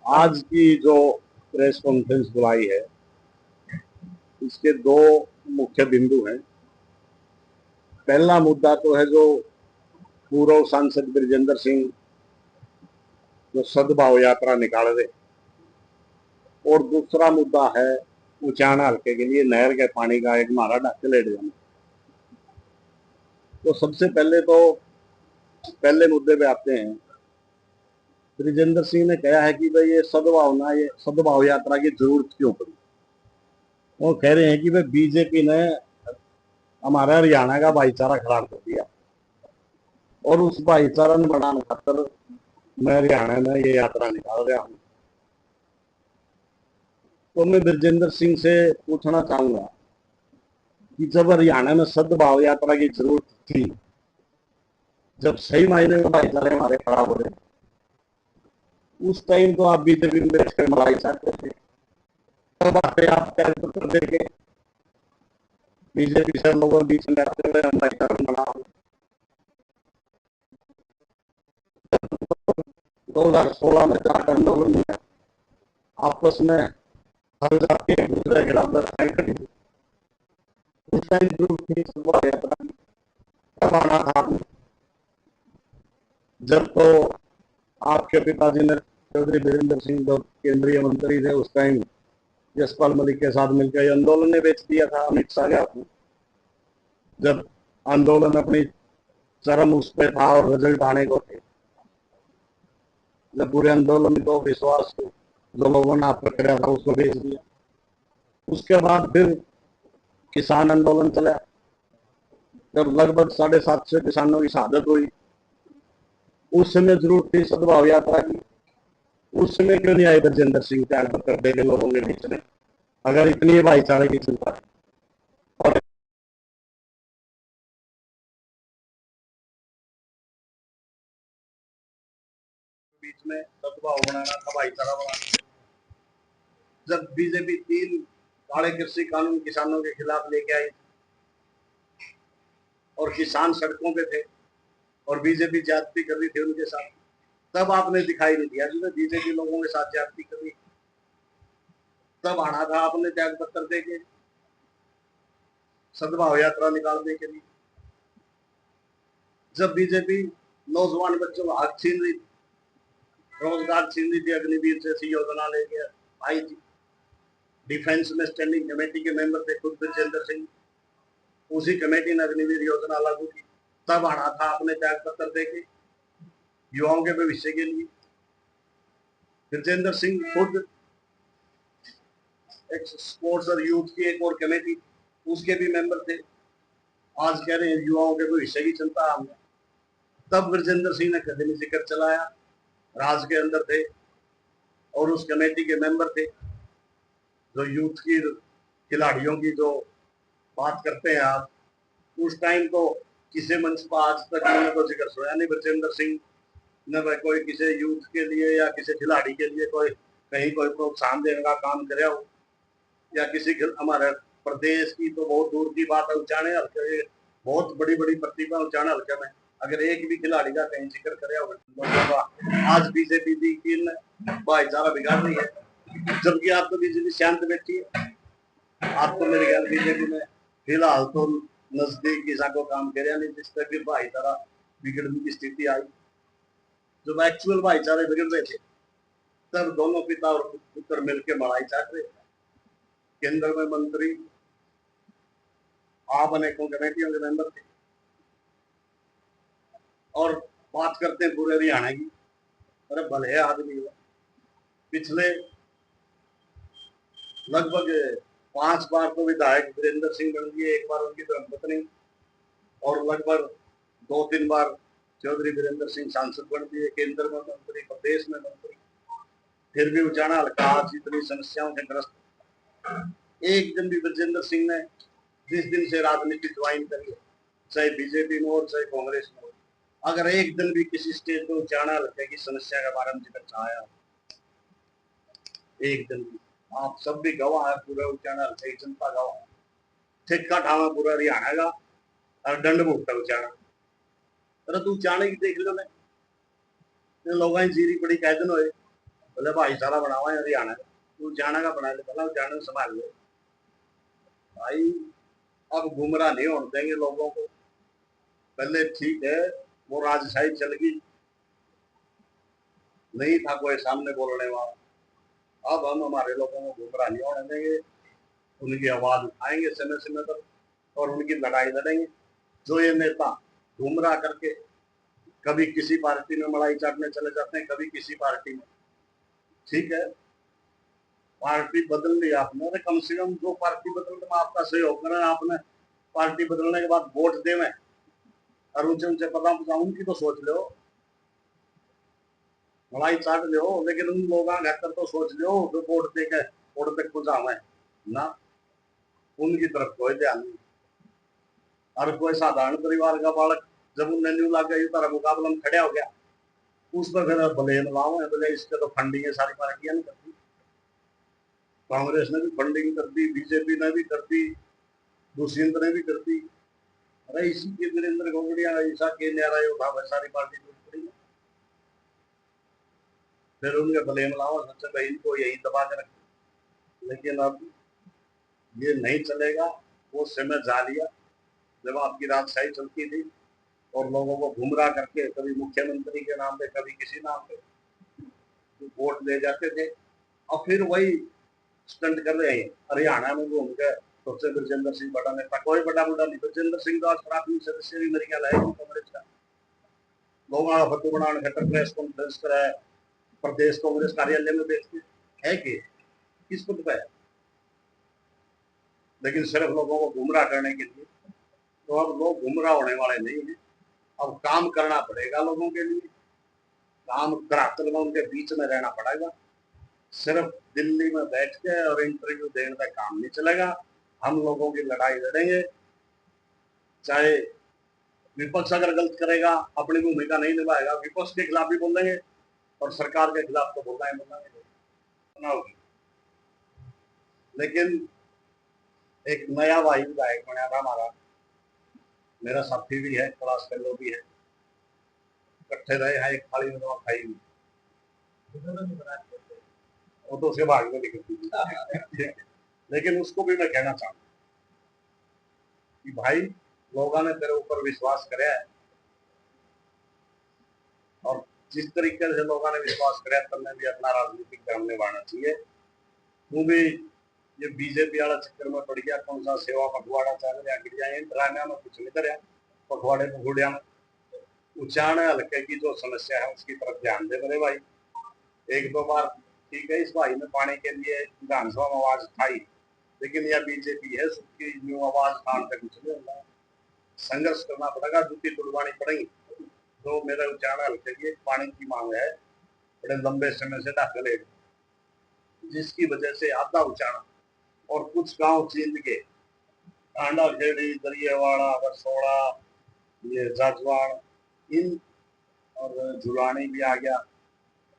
आज की जो प्रेस कॉन्फ्रेंस बुलाई है, इसके दो मुख्य बिंदु हैं। पहला मुद्दा तो है जो पूर्व सांसद ब्रिजेंद्र सिंह जो सद्भाव यात्रा निकाल रहे, और दूसरा मुद्दा है उचाना हल्के के लिए नहर के पानी का एक मारा ढक लेट जाना। तो सबसे पहले तो पहले मुद्दे पे आते हैं। ब्रिजेंद्र सिंह ने कहा है कि भाई ये सद्भाव यात्रा की जरूरत क्यों पड़ी। वो कह रहे हैं कि भाई बीजेपी ने हमारा हरियाणा का भाईचारा खराब कर दिया और उस भाईचारा ने बढ़ाने खातर मैं हरियाणा में ये यात्रा निकाल रहा हूँ। तो मैं ब्रिजेंद्र सिंह से पूछना चाहूंगा कि जब हरियाणा में सद्भाव यात्रा की जरूरत थी, जब सही मायने में भाईचारे हमारे खराब हो रहे, उस टाइम तो आप बीजेपी में बैठकर मलाई चाहते थे। तब आते आप कर देंगे बीजेपी से लोगों के बीच में आते हुए हम भाईचारा बना 2016 में जाट आंदोलन में आपस में हर जाति एक दूसरे के खिलाफ लड़ाई करी। उस टाइम जरूर थी सद्भाव यात्रा की। तब आना था जब तो आपके पिताजी ने चौधरी वीरेंद्र सिंह जो केंद्रीय मंत्री थे उस टाइम यशपाल मलिक के साथ मिलकर आंदोलन ने बेच दिया था अमित शाह के हाथ में। जब आंदोलन अपनी चरम उस पे था और रिजल्ट आने को थे, जब पूरे आंदोलन को विश्वास जो लोगों ने आप पर कराया था उसको बेच दिया। उसके बाद फिर किसान आंदोलन चला, जब लगभग 750 किसानों की शहादत हुई। उस समय जरूरत थी सद्भाव यात्रा की। उस समय क्यों नहीं आए ब्रजेंद्र सिंह त्याग कर दे लोगों के बीच में, अगर इतनी भाईचारे की चिंता है। और बीच में सद्भाव बनाना था, भाईचारा बनाना। जब बीजेपी 3 काले कृषि कानून किसानों के खिलाफ लेके आई और किसान सड़कों पे थे और बीजेपी ज्यादती कर रही थी उनके साथ, तब आपने दिखाई नहीं दिया जिसमें बीजेपी लोगों के साथ ज्यादती कर रही। तब आना था आपने त्याग पत्र देके सद्भाव यात्रा निकालने के लिए। जब बीजेपी नौजवान बच्चों का हक छीन रही थी, रोजगार छीन रही थी, अग्निवीर जैसी योजना लेके आई थी। डिफेंस में स्टैंडिंग कमेटी के मेंबर थे खुद ब्रजेंद्र सिंह, उसी कमेटी ने अग्निवीर योजना लागू की। तब आना था आपने त्याग पत्र देके युवाओं के भविष्य के लिए। ब्रजेंद्र सिंह खुद एक स्पोर्ट्स और यूथ की एक और कमेटी, उसके भी मेंबर थे। आज कह रहे हैं युवाओं के भविष्य की चिंता हमने। तब ब्रजेंद्र सिंह ने कदमी जिक्र चलाया, राज के अंदर थे और उस कमेटी के मेंबर थे जो यूथ की खिलाड़ियों की जो बात करते हैं आप। उस टाइम तो किसी मंच पर आज तक मैंने तो जिक्र सुना नहीं ब्रजेंद्र सिंह ने कोई किसी यूथ के लिए या किसी खिलाड़ी के लिए कोई कहीं कोई प्रोत्साहन देने का काम करे हो, या किसी हमारे प्रदेश की तो बहुत दूर की बात है, उचाने हल्के बहुत बड़ी बड़ी प्रतिभा उचाने हल्के में अगर एक भी खिलाड़ी का कहीं जिक्र करे होगा। आज बीजेपी की भाईचारा बिगाड़ रही है, जबकि आप तो बीजेपी शांत बैठी है। आप तो मेरे ख्याल बीजेपी में फिलहाल तो नजदीक किसा को काम करे नहीं, जिस तक भी भाईचारा बिगड़ने की स्थिति आई। जब एक्चुअल भाईचारे बिगड़ रहे थे तब दोनों पिता और पुत्र मिलकर लड़ाई चाट रहे थे। केंद्र में मंत्री आप अनेकों कमेटियों के मेंबर थे। और बात करते हैं पूरे हरियाणा की, अरे भले आदमी हो, पिछले लगभग 5 बार तो विधायक वीरेंद्र सिंह बन गए, एक बार उनकी धर्मपत्नी, और लगभग 2-3 बार चौधरी वीरेंद्र सिंह सांसद बन दिए, केंद्र में मंत्री, प्रदेश में मंत्री। फिर भी उचाना हल्का आज इतनी समस्याओं से ग्रस्त। एक दिन भी ब्रजेंद्र सिंह ने जिस दिन से राजनीति ज्वाइन करी, चाहे बीजेपी में हो चाहे कांग्रेस में हो, अगर एक दिन भी किसी स्टेज पर उचाना हल्के की समस्या के बारे में जिक्र छाया, एक दिन भी, आप सब भी गवाह है, पूरा उचाना हल्के की जनता गवाह है। ठेका ठावा पूरा हरियाणा का और दंड भुगता उचाना। अरे तू उचाने की देख लो, लोग जीरी बड़ी कैदन होए बोले भाईचारा बनावा है हरियाणा, तू जाना का बना ले, पहला जाने संभाल ले भाई। अब गुमराह नहीं होने देंगे लोगों को। पहले ठीक है वो राजशाही चल गई, नहीं था कोई सामने बोलने वाला, अब हम हमारे लोगों को गुमराह नहीं होने देंगे। उनकी आवाज उठाएंगे समय समय पर और उनकी लड़ाई लड़ेंगे। जो ये नेता गुमराह करके कभी किसी पार्टी में मलाई चाटने चले जाते हैं, कभी किसी पार्टी में, ठीक है पार्टी बदल ली आपने, अरे कम से कम जो पार्टी बदलने में आपका सहयोग करें, आपने पार्टी बदलने के बाद वोट देवे और ऊंचे ऊंचे पदा उनकी तो सोच लो, मलाई चाट लो, लेकिन उन लोगों का तो सोच लो जो वोट दे के वोट तक पहुंचावे ना, उनकी तरफ कोई ध्यान नहीं। और कोई साधारण परिवार का बालक जब उन्हें न्यू लग गया तारा मुकाबला में खड़ा हो गया, उस पर फिर भले लाओ है, भले इसके तो फंडिंग है सारी पार्टियां नहीं करती, कांग्रेस ने भी फंडिंग कर दी, बीजेपी ने भी कर दी, दुष्यंत ने भी कर दी, अरे इसी के वीरेंद्र गोगड़िया ऐसा के न्यारा उठा सारी पार्टी पड़ी। फिर उनके ब्लेम लाओ सबसे पहले इनको यही दबा के रखे, लेकिन अब ये नहीं चलेगा। वो समय जा लिया जब आपकी राजशाही चलती थी और लोगों को गुमराह करके कभी मुख्यमंत्री के नाम पे कभी किसी नाम पे वोट ले जाते थे, और फिर वही स्टंट कर रहे हैं। हरियाणा में घूम के सबसे ब्रजेंद्र सिंह बड़ा नेता, कोई बड़ा बुढ़ा नहीं, ब्रजेंद्र सिंह तो आज प्राथमिक सदस्य भी मेरे ख्याल है कांग्रेस का। लोगों का फतू बनाने खट्टर प्रेस कॉन्फ्रेंस करा है प्रदेश कांग्रेस कार्यालय में बैठते है कि किस पद पे है, लेकिन सिर्फ लोगों को गुमराह करने के लिए। तो अब लोग गुमराह होने वाले नहीं है, अब काम करना पड़ेगा लोगों के लिए, काम धरातल में उनके बीच में रहना पड़ेगा। सिर्फ दिल्ली में बैठ के और इंटरव्यू देने का काम नहीं चलेगा, हम लोगों की लड़ाई लड़ेंगे। चाहे विपक्ष अगर गलत करेगा, अपनी भूमिका नहीं निभाएगा, विपक्ष के खिलाफ भी बोलेंगे और सरकार के खिलाफ तो बोलना ही होगी। लेकिन एक नया भाई विधायक बनाया था हमारा, मेरा साथी भी है, क्लास फेलो भी है, इकट्ठे रहे हैं, एक थाली में खाई हुई, वो तो उसके भाग में निकलती थी। लेकिन उसको भी मैं कहना चाहूंगा कि भाई लोगों ने तेरे ऊपर विश्वास कराया है, और जिस तरीके से लोगों ने विश्वास कराया तुमने भी अपना राजनीतिक धर्म निभाना चाहिए। तू भी ये बीजेपी वाला चक्कर में पड़ गया, कौन सा सेवा पखवाड़ा चल रहा गिर ड्रामे में कुछ नहीं कर पखवाड़े पखुड़िया में उच्चारण हल्के की जो समस्या है उसकी तरफ ध्यान दे मेरे भाई। एक दो बार ठीक है इस भाई ने पानी के लिए विधानसभा में आवाज उठाई, लेकिन यह बीजेपी है सबकी न्यू आवाज उठाने पे कुछ नहीं होगा, संघर्ष करना पड़ेगा, जूती तुड़वानी पड़ेगी। तो मेरा उच्चारण हल्के की पानी की मांग है बड़े लंबे समय से दाखिल, जिसकी वजह से आधा उच्चारण और कुछ गांव चीन के टांडा खेड़ी दरियावाड़ा बरसोड़ा ये जाजवाड़ इन और झुलानी भी आ गया,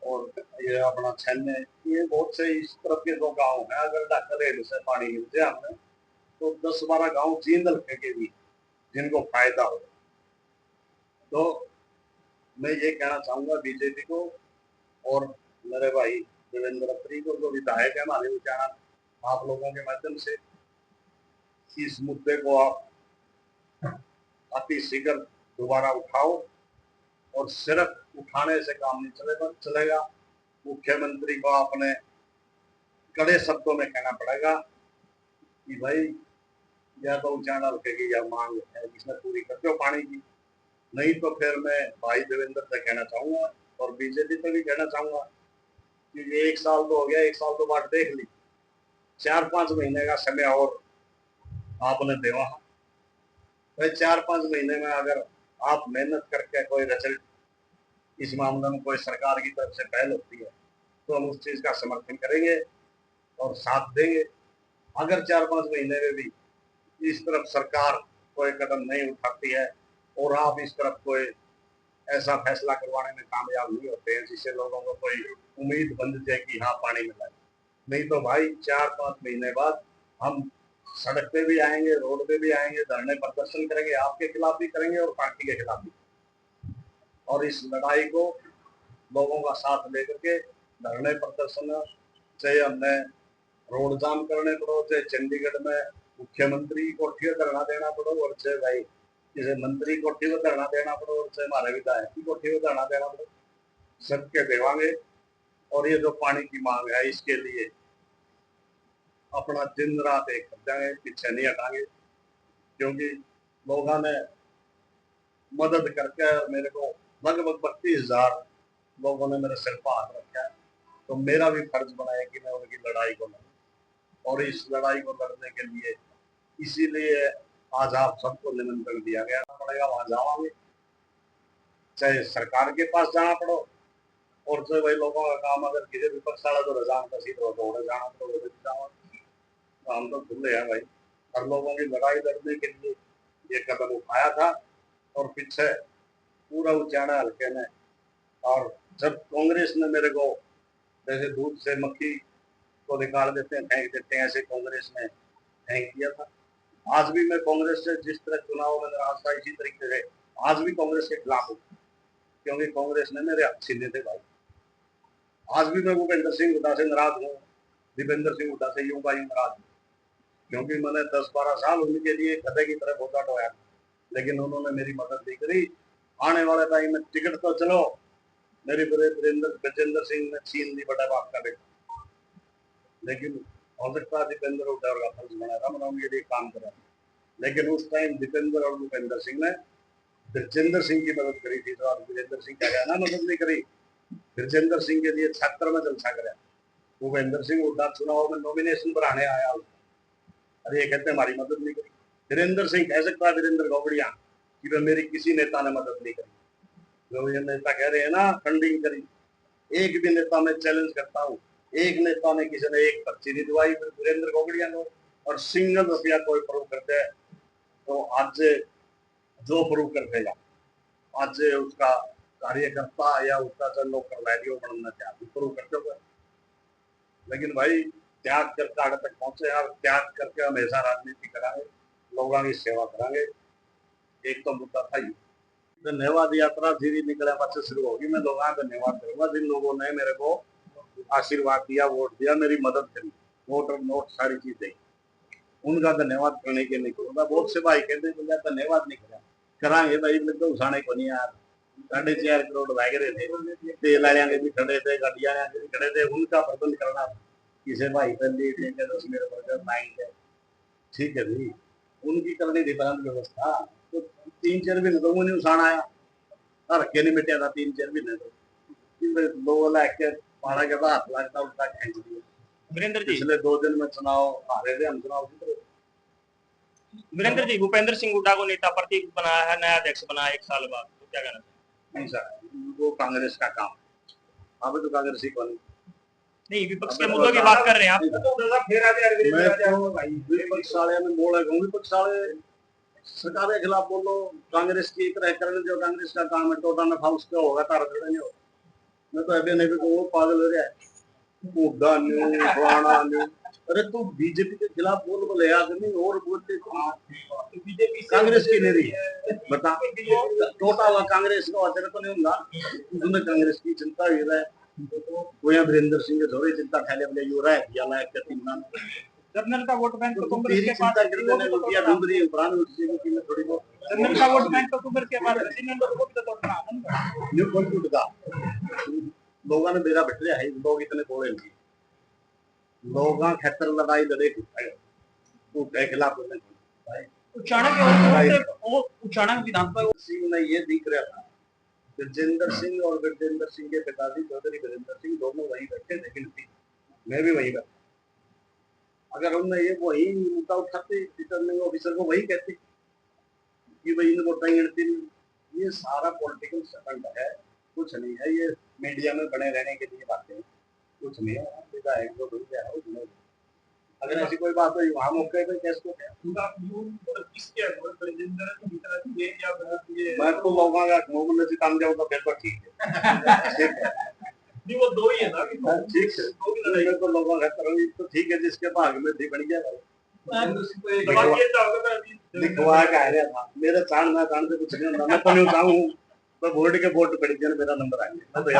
और ये अपना छन्ने, ये बहुत से इस तरफ के जो गांव है अगर ढाका से पानी मिल जाए हमें तो 10-12 गांव जींद हल्के के भी जिनको फायदा हो। तो मैं ये कहना चाहूंगा बीजेपी को और मेरे भाई देवेंद्र अत्री को, जो विधायक है हमारे विचार आप लोगों के माध्यम से इस मुद्दे को आप अति शीघ्र दोबारा उठाओ, और सिर्फ उठाने से काम नहीं चलेगा। मुख्यमंत्री को आपने कड़े शब्दों में कहना पड़ेगा कि भाई या तो उच्चारण हल्के की या मांग है जिसमें पूरी कर दो पानी की, नहीं तो फिर मैं भाई देवेंद्र से कहना चाहूंगा और बीजेपी से भी कहना चाहूंगा कि ये 1 साल तो हो गया, 1 साल तो बात देख ली, 4-5 महीने का समय और आपने देवा। भाई 4-5 महीने में अगर आप मेहनत करके कोई रिजल्ट इस मामले में कोई सरकार की तरफ से पहल होती है तो हम उस चीज का समर्थन करेंगे और साथ देंगे। अगर 4-5 महीने में भी इस तरफ सरकार कोई कदम नहीं उठाती है और आप इस तरफ कोई ऐसा फैसला करवाने में कामयाब नहीं होते हैं जिससे लोगों को कोई उम्मीद बंध जाए कि हाँ पानी मिला है, नहीं तो भाई 4-5 महीने बाद हम सड़क पे भी आएंगे, रोड पे भी आएंगे, धरने प्रदर्शन करेंगे, आपके खिलाफ भी करेंगे और पार्टी के खिलाफ भी, और इस लड़ाई को लोगों का साथ लेकर के धरने प्रदर्शन, चाहे हमने रोड जाम करने पड़ो, चाहे चंडीगढ़ में मुख्यमंत्री कोठी को धरना देना पड़ो, और चाहे भाई किसी मंत्री कोठी को धरना देना पड़ो, और चाहे हमारे विधायक की कोठी को धरना देना पड़ो, सबके देवांगे। और ये जो पानी की मांग है, इसके लिए अपना दिन रात एक कर जाएंगे, पीछे नहीं हटाएंगे। क्योंकि लोगों ने मदद करके मेरे को लगभग 32,000 लोगों ने मेरे सिर पर हाथ रखा है, तो मेरा भी फर्ज बना है कि मैं उनकी लड़ाई को लड़ूं। और इस लड़ाई को लड़ने के लिए इसीलिए आज आप सबको निमंत्रण दिया गया पड़ेगा, वहां जाओगे, चाहे सरकार के पास जाना पड़ो, और जो भाई लोगों का काम अगर किसी विपक्ष वाला तो रजान का सीध हो तो जाना पड़ो, हम तो खुले हैं भाई। हर लोगों की लड़ाई लड़ने के लिए ये कदम उठाया था, और पीछे पूरा उचाड़ा हल्के ने। और जब कांग्रेस ने मेरे को जैसे दूध से मक्खी को निकाल देते हैं, फेंक देते हैं, ऐसे कांग्रेस ने फेंक दिया था। आज भी मैं कांग्रेस से जिस तरह चुनाव में नाराज था, इसी तरीके से आज भी कांग्रेस के खिलाफ हूँ, क्योंकि कांग्रेस ने मेरे हक छीने थे भाई। आज भी मैं भूपेंद्र सिंह हुड्डा से नाराज हूँ, दीपेंद्र सिंह हुड्डा से यूं भाई नाराज हूँ, क्योंकि मैंने 10-12 साल उनके लिए गधे की तरह बोझा ढोया, लेकिन उन्होंने मेरी मदद नहीं करी। आने वाले टाइम में टिकट तो चलो मेरे ब्रजेंद्र सिंह ने छीन ली, बड़ा बाप का बेटा, लेकिन हो सकता है दीपेंद्र हुड्डा का फर्ज बना था, मैंने उनके लिए काम करा। लेकिन उस टाइम दीपेंद्र और भूपेंद्र सिंह ने ब्रजेंद्र सिंह की मदद करी थी, तो आज ब्रजेंद्र सिंह क्या कहना मदद नहीं करी। ब्रजेंद्र सिंह के लिए छात्र में जलसा करा। भूपेंद्र सिंह हुड्डा चुनाव में नॉमिनेशन बढ़ाने आया, अरे ये कहते हमारी मदद नहीं करी। वीरेंद्र सिंह कह सकता है, वीरेंद्र गोगड़िया, कि वह मेरी किसी नेता ने मदद नहीं करी। जो ये नेता कह रहे हैं ना फंडिंग करी, एक भी नेता में चैलेंज करता हूँ, एक नेता ने किसी ने एक पर्ची नहीं दवाई वीरेंद्र गोगड़िया को, और सिंगल रुपया कोई प्रूव करते हैं तो आज जो प्रूव कर देगा, आज उसका कार्यकर्ता या उसका जो नौकर वैल्यू बनना चाहते प्रूव करते हुए। लेकिन भाई त्याग करके आगे तक पहुंचे, और त्याग करके हमेशा राजनीति कराएंगे, लोगों की सेवा कराएंगे। एक तो मुद्दा था ही धन्यवाद यात्रा धीरे निकले पास शुरू होगी। मैं लोगों का धन्यवाद करूंगा जिन लोगों ने मेरे को आशीर्वाद दिया, वोट दिया, मेरी मदद करी, वोट और नोट सारी चीजें, उनका धन्यवाद करने के नहीं करूंगा। बहुत से भाई कहते हैं धन्यवाद नहीं करा, करांगे भाई, मैं तो उठाने को नहीं यार। 4.5 करोड़ भाग रहे थे, तेल वाले भी खड़े थे, गाड़िया भी खड़े थे, उनका प्रबंध करना किसी भाई पर ठीक है भाई, उनकी करनी थी व्यवस्था। तो 3-4 महीने तो मुझे उठाना आया, रखे नहीं मिटिया था 3-4 महीने तो लोग लाके पारा के हाथ लगता उल्टा खींच दिया। वीरेंद्र जी पिछले 2 दिन में चुनाव हारे थे, हम चुनाव जीत रहे। वीरेंद्र जी भूपेंद्र सिंह हुड्डा को नेता प्रतीक बनाया है, नया अध्यक्ष बनाया 1 साल बाद, तो क्या कहना नहीं सर, वो कांग्रेस का काम है, अभी तो कांग्रेस ही बनी नहीं, विपक्ष के मुद्दों की बात कर रहे हैं आप। विपक्ष वाले में बोले विपक्ष वाले सरकार के खिलाफ बोलो, कांग्रेस की तरह करने जो कांग्रेस का काम है, टोटा नफा उसका होगा, तारा नहीं होगा। मैं तो अभी नहीं भी पागल हो रहा है, हुड्डा न्यू फलाना न्यू। अरे तू बीजेपी के खिलाफ बोल बोले आदमी और बोलते बीजेपी कांग्रेस की नहीं रही, बता टोटा हुआ कांग्रेस का असर तो नहीं होगा। उसने कांग्रेस की चिंता ही रहा है, वो यहाँ वीरेंद्र सिंह के थोड़ी चिंता खाले अपने यू रहा है या लायक का 3 नाम जनरल का वोट बैंक तो कांग्रेस के पास करते हैं, रुपया ढूंढ रही है प्राण उठने की कीमत थोड़ी बहुत जनरल का वोट बैंक तो कांग्रेस के पास है, जनरल को भी तो तोड़ना न्यू कौन टूटता। लोगों ने मेरा बैठ है, लोग इतने बोले नहीं, लोग खेतर लड़ाई लड़े के खिलाफ उचाणक विधानसभा सिंह ने ये दिख रहा था। ब्रजेंद्र सिंह और ब्रजेंद्र सिंह के पिताजी चौधरी वीरेंद्र सिंह दोनों वही बैठे थे, गिनती मैं भी वही बैठा। अगर हमने ये वही मुद्दा उठाते रिटर्निंग ऑफिसर को वही कहते कि भाई इनको गिनती, ये सारा पॉलिटिकल स्टंट है, कुछ नहीं है, ये मीडिया में बने रहने के लिए बातें, कुछ नहीं है। विधायक को भूल गया है, अगर ऐसी कोई बात हुई वहां मौके पे केस को मैं तो लोगों का मुंह में काम जाऊँ तो फिर तो ठीक है। नहीं वो 2 ही है ना, ठीक है तो लोगों का तो ठीक है, जिसके भाग में थी बढ़ गया लिखवा के आ रहा था। मेरे चाण ना चाण से कुछ नहीं होता, मैं तो नहीं चाहूँ तो बोर्ड के बोर्ड पड़ गया, मेरा नंबर आ गया, मैं तो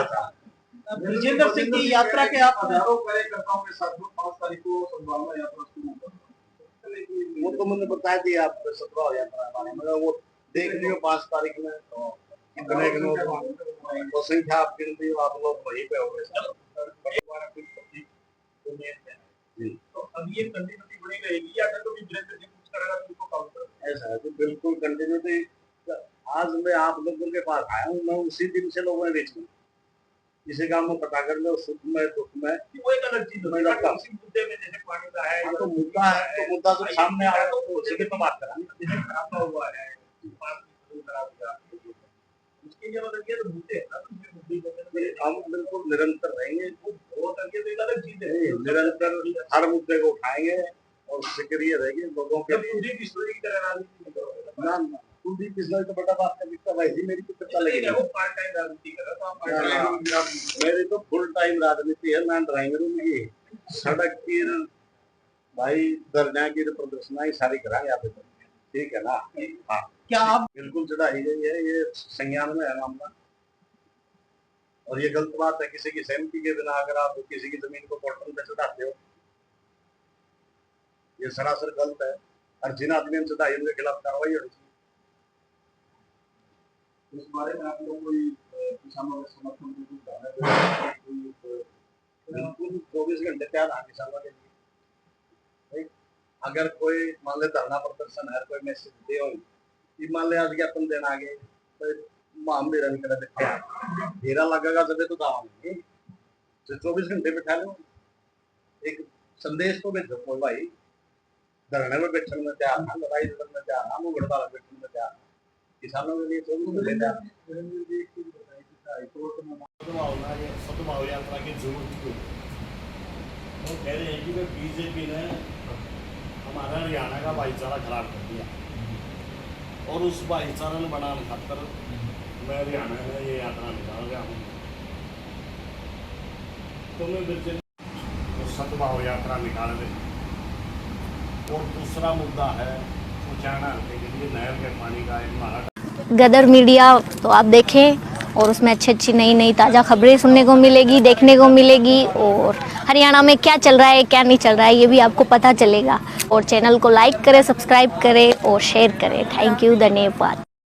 ब्रजेंद्र सिंह की यात्रा के आप हजारों कार्यकर्ताओं के साथ 5 तारीख को सद्भावना यात्रा शुरू होगी। वो तो मैंने बता दिया आपको 17 यात्रा वाले मगर वो देख लियो 5 तारीख में तो कितने के लोग वो संख्या आप गिन दी आप लोग वहीं पे हो गए जी। तो अब ये कंटिन्यूटी बनी रहेगी या अगर कभी वीरेंद्र सिंह कुछ करेगा तो उसको काउंटर ऐसा है तो बिल्कुल कंटिन्यूटी। आज मैं आप लोगों के पास आया हूँ, मैं उसी दिन से लोगों ने बेचूँ इसे काम में पता कर लो सुख में दुख में वो एक अलग चीज मैं रखता हूँ। उसी मुद्दे में जैसे पानी का है तो मुद्दा है तो मुद्दा जब सामने आया तो उसी की तो बात करांगे। जैसे खराबा हुआ है पानी खराब हुआ उसकी जब अगर ये तो मुद्दे हैं ना तो ये मुद्दे हम बिल्कुल निरंतर रहेंगे, वो करके तो एक अलग चीज है निरंतर हर मुद्दे को उठाएंगे और सक्रिय रहेंगे लोगों के लिए। कुलदीप बिश्नोई की तरह राजनीति नहीं करोगे ना कुलदीप बिश्नोई तो बड़ा बात है दिखता भाई जी मेरी तो कितना लगेगा वो पार्ट टाइम राजनीति कर रहा था पार्ट टाइम मेरी तो फुल टाइम राजनीति है। मैं ड्राइंग रूम की सड़क की भाई धरना की प्रदर्शना ही सारी कराएंगे आप ठीक है ना। हाँ क्या आप बिल्कुल चढ़ाई गई है, ये संज्ञान में है मामला और ये गलत बात है किसी की सहमति के बिना अगर आप किसी की जमीन को पोर्टल पे चढ़ाते हो ये सरासर गलत है और जिन आदमी ने चढ़ाई उनके खिलाफ कार्रवाई होनी चाहिए। इस बारे में आप लोग कोई किसानों के समर्थन में कुछ डाला बिल्कुल 24 घंटे तैयार है किसानों के लिए। अगर कोई मान ले धरना प्रदर्शन है कोई मैसेज दे हो मान ले आज ज्ञापन देना आगे तो हम भी रन कर घेरा लगेगा जब तो दावा नहीं तो 24 घंटे बैठा लो एक संदेश तो भेजो कोई भाई धरने में बैठने में तैयार ना लड़ाई लड़ने में तैयार ना वो गड़बड़ बैठने में तैयार किसानों के लिए 24 घंटे सद्भाव यात्रा की जरूरत क्यों वो कह रहे हैं कि बीजेपी ने हमारा हरियाणा का भाईचारा खराब कर दिया और उस भाईचारा ने बनाने खातर मैं हरियाणा में ये यात्रा निकाल रहा हूँ तो मैं बिल्कुल सद्भाव यात्रा निकाल रही। और दूसरा मुद्दा है उचाना हल्के के लिए नहर के पानी का एक हमारा गदर मीडिया तो आप देखें और उसमें अच्छी अच्छी नई नई ताज़ा खबरें सुनने को मिलेगी देखने को मिलेगी और हरियाणा में क्या चल रहा है क्या नहीं चल रहा है ये भी आपको पता चलेगा। और चैनल को लाइक करें सब्सक्राइब करें और शेयर करें। थैंक यू धन्यवाद।